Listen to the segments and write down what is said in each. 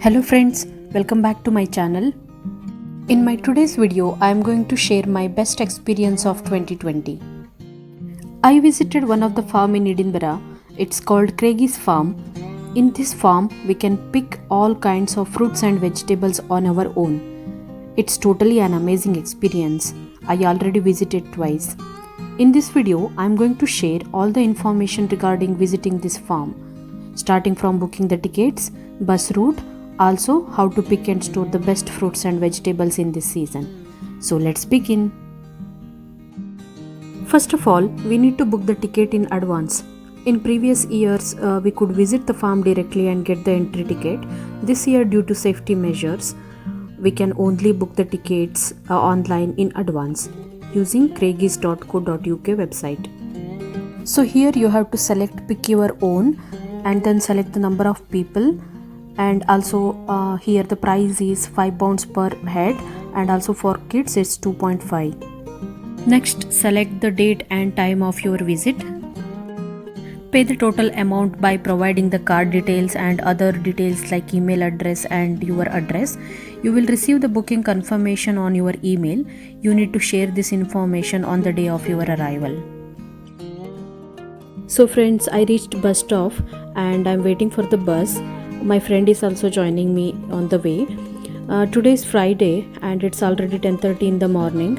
Hello friends, welcome back to my channel. In my today's video, I am going to share my best experience of 2020. I visited one of the farm in Edinburgh. It's called Craigie's Farm. In this farm, we can pick all kinds of fruits and vegetables on our own. It's totally an amazing experience. I already visited twice. In this video, I am going to share all the information regarding visiting this farm, starting from booking the tickets, bus route, also how to pick and store the best fruits and vegetables in this season. So let's begin. First of all, we need to book the ticket in advance. In previous years, we could visit the farm directly and get the entry ticket. This year, due to safety measures, we can only book the tickets online in advance using craigies.co.uk website. So here you have to select pick your own and then select the number of people, and also here the price is £5 per head, and also for kids it's 2.5. Next, select the date and time of your visit. Pay the total amount by providing the card details and other details like email address and your address. You will receive the booking confirmation on your email. You need to share this information on the day of your arrival. So friends, I reached bus stop and I'm waiting for the bus. My friend is also joining me on the way. Today is Friday and it's already 10:30 in the morning.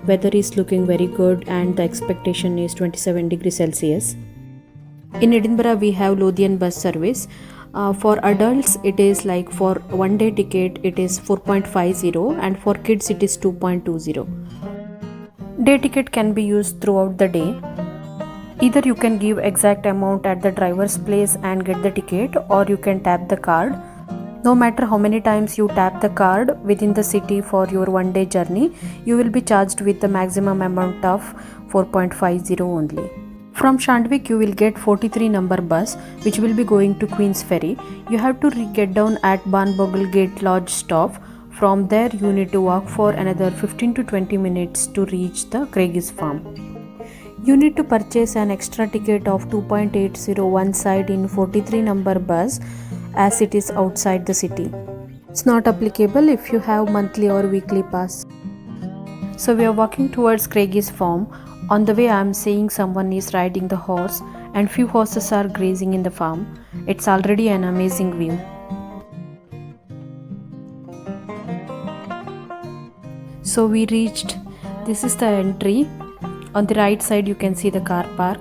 Weather is looking very good and the expectation is 27 degrees Celsius. In Edinburgh, we have Lothian bus service. For adults, it is like for one day ticket, it is 4.50, and for kids, it is 2.20. Day ticket can be used throughout the day. Either you can give exact amount at the driver's place and get the ticket, or you can tap the card. No matter how many times you tap the card within the city for your one day journey, you will be charged with the maximum amount of 4.50 only. From Shandwick, you will get 43 number bus which will be going to Queen's Ferry. You have to get down at Barnbogle Gate Lodge stop. From there, you need to walk for another 15 to 20 minutes to reach the Craigie's Farm. You need to purchase an extra ticket of 2.80 one side in 43 number bus as it is outside the city. It's not applicable if you have monthly or weekly pass. So we are walking towards Craigie's Farm. On the way, I am seeing someone is riding the horse and few horses are grazing in the farm. It's already an amazing view. So we reached. This is the entry. On the right side, you can see the car park.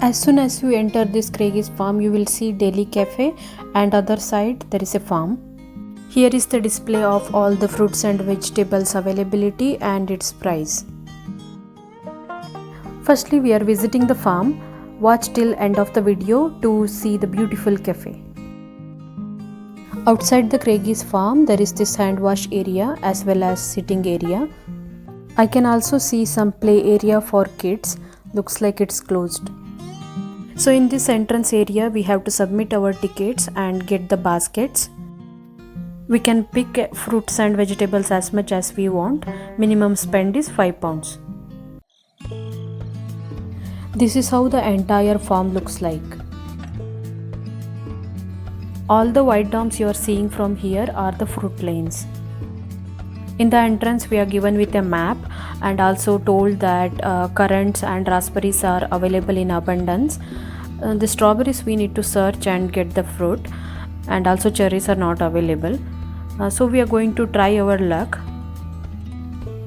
As soon as you enter this Craigie's Farm, you will see Daily Cafe, and other side there is a farm. Here is the display of all the fruits and vegetables availability and its price. Firstly, we are visiting the farm. Watch till end of the video to see the beautiful cafe. Outside the Craigie's Farm, there is this hand wash area as well as sitting area. I can also see some play area for kids. Looks like it's closed. So in this entrance area, we have to submit our tickets and get the baskets. We can pick fruits and vegetables as much as we want. Minimum spend is £5. This is how the entire farm looks like. All the white domes you are seeing from here are the fruit lanes. In the entrance, we are given with a map and also told that currants and raspberries are available in abundance. The strawberries we need to search and get the fruit, and also cherries are not available. So we are going to try our luck.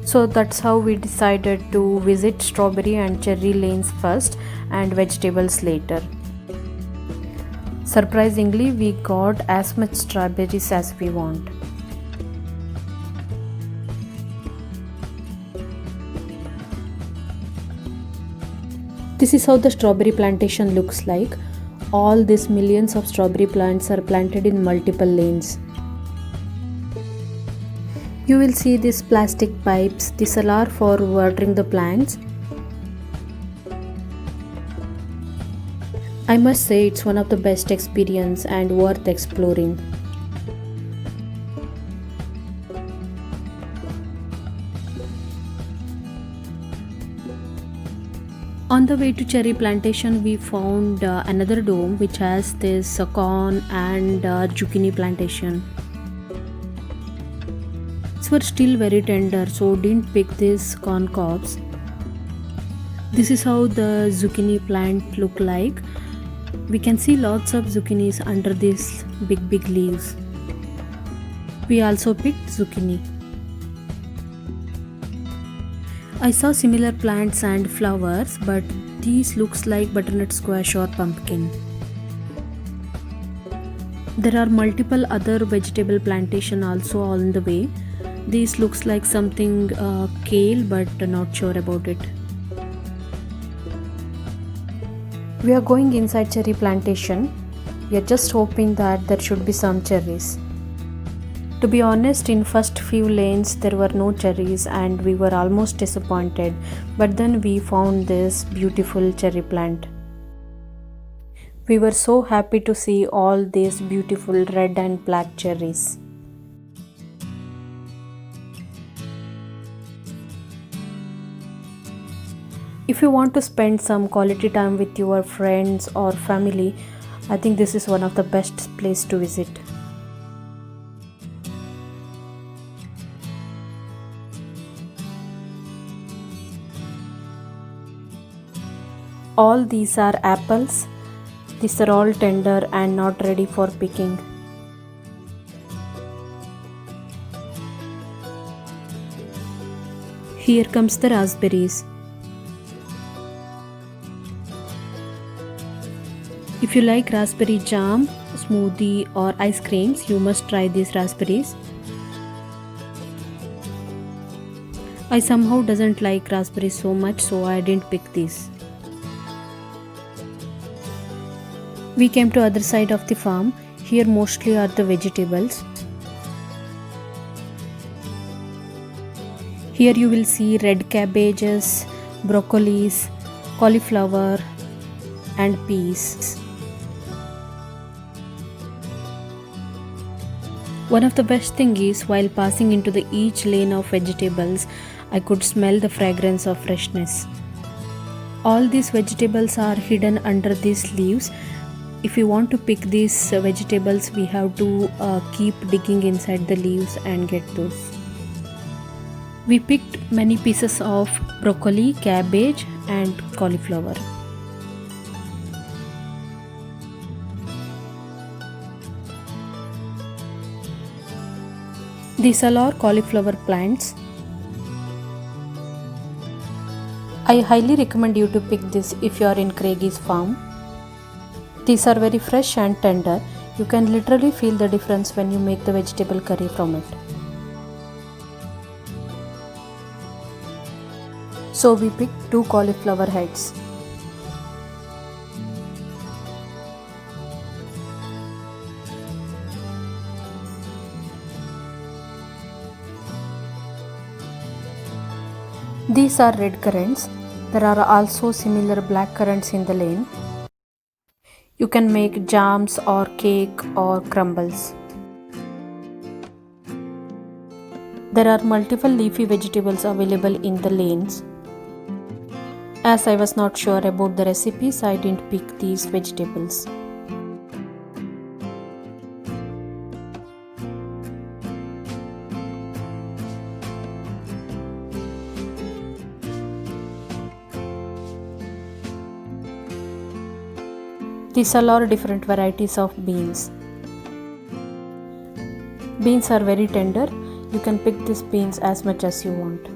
So that's how we decided to visit strawberry and cherry lanes first and vegetables later. Surprisingly, we got as much strawberries as we want. This is how the strawberry plantation looks like. All these millions of strawberry plants are planted in multiple lanes. You will see these plastic pipes. These are for watering the plants. I must say it's one of the best experience and worth exploring. On the way to cherry plantation, we found another dome which has this corn and zucchini plantation. These were still very tender, so didn't pick these corn cobs. This is how the zucchini plant look like. We can see lots of zucchinis under these big leaves. We also picked zucchini. I saw similar plants and flowers, but these looks like butternut squash or pumpkin. There are multiple other vegetable plantation also on the way. This looks like something kale, but not sure about it. We are going inside cherry plantation. We are just hoping that there should be some cherries. To be honest, in first few lanes there were no cherries and we were almost disappointed, but then we found this beautiful cherry plant. We were so happy to see all these beautiful red and black cherries. If you want to spend some quality time with your friends or family, I think this is one of the best place to visit. All these are apples. These are all tender and not ready for picking. Here comes the raspberries. If you like raspberry jam, smoothie or ice creams, you must try these raspberries. I somehow doesn't like raspberries so much, so I didn't pick these. We came to other side of the farm. Here mostly are the vegetables. Here you will see red cabbages, broccolis, cauliflower and peas. One of the best thing is, while passing into the each lane of vegetables, I could smell the fragrance of freshness. All these vegetables are hidden under these leaves. If you want to pick these vegetables, we have to keep digging inside the leaves and get those. We picked many pieces of broccoli, cabbage and cauliflower. These are all cauliflower plants. I highly recommend you to pick this if you are in Craigie's farm. These are very fresh and tender. You can literally feel the difference when you make the vegetable curry from it. So we picked 2 cauliflower heads. These are red currants. There are also similar black currants in the lane. You can make jams or cake or crumbles. There are multiple leafy vegetables available in the lanes. As I was not sure about the recipes, I didn't pick these vegetables. These are all different varieties of beans. Beans are very tender. You can pick these beans as much as you want.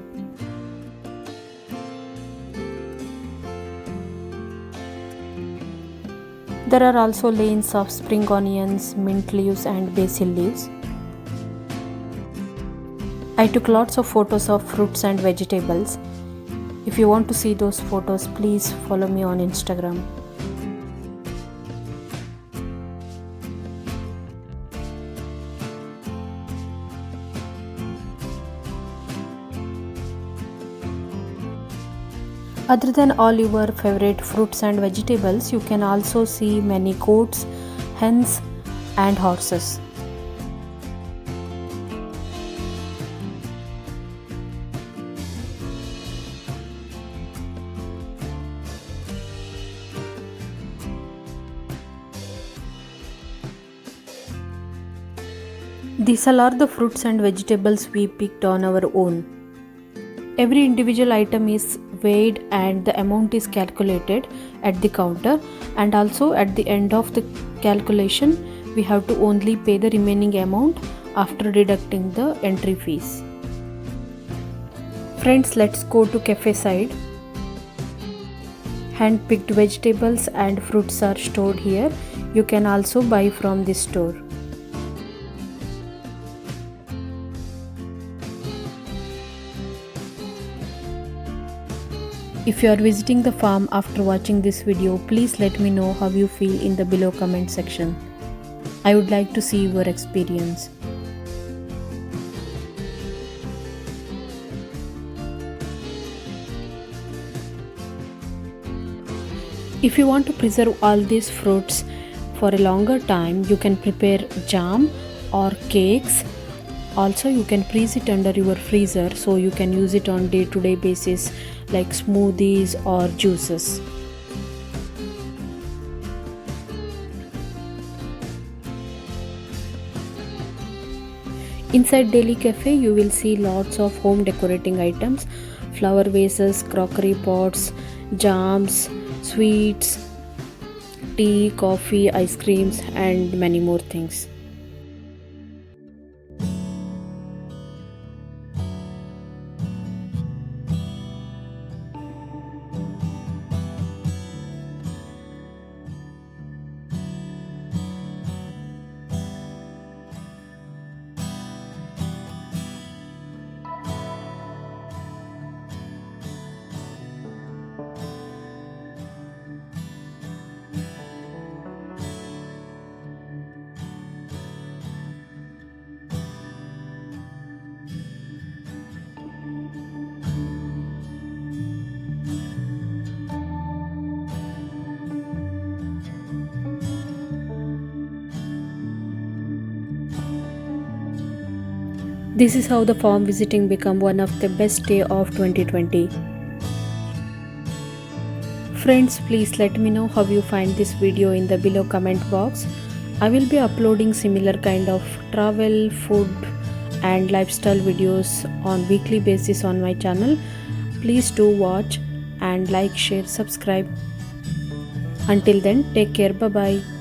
There are also lanes of spring onions, mint leaves and basil leaves. I took lots of photos of fruits and vegetables. If you want to see those photos, please follow me on Instagram. Other than all your favorite fruits and vegetables, you can also see many goats, hens and horses. These all are the fruits and vegetables we picked on our own. Every individual item is weighed and the amount is calculated at the counter, and also at the end of the calculation we have to only pay the remaining amount after deducting the entry fees. Friends, let's go to cafe side. Hand-picked vegetables and fruits are stored here. You can also buy from this store. If you are visiting the farm after watching this video, please let me know how you feel in the below comment section. I would like to see your experience. If you want to preserve all these fruits for a longer time, you can prepare jam or cakes. Also, you can freeze it under your freezer so you can use it on day-to-day basis like smoothies or juices. Inside Delhi Cafe, you will see lots of home decorating items, flower vases, crockery pots, jams, sweets, tea, coffee, ice creams, and many more things. This is how the farm visiting become one of the best day of 2020. Friends, please let me know how you find this video in the below comment box. I will be uploading similar kind of travel, food and lifestyle videos on weekly basis on my channel. Please do watch and like, share, subscribe. Until then, take care. Bye bye.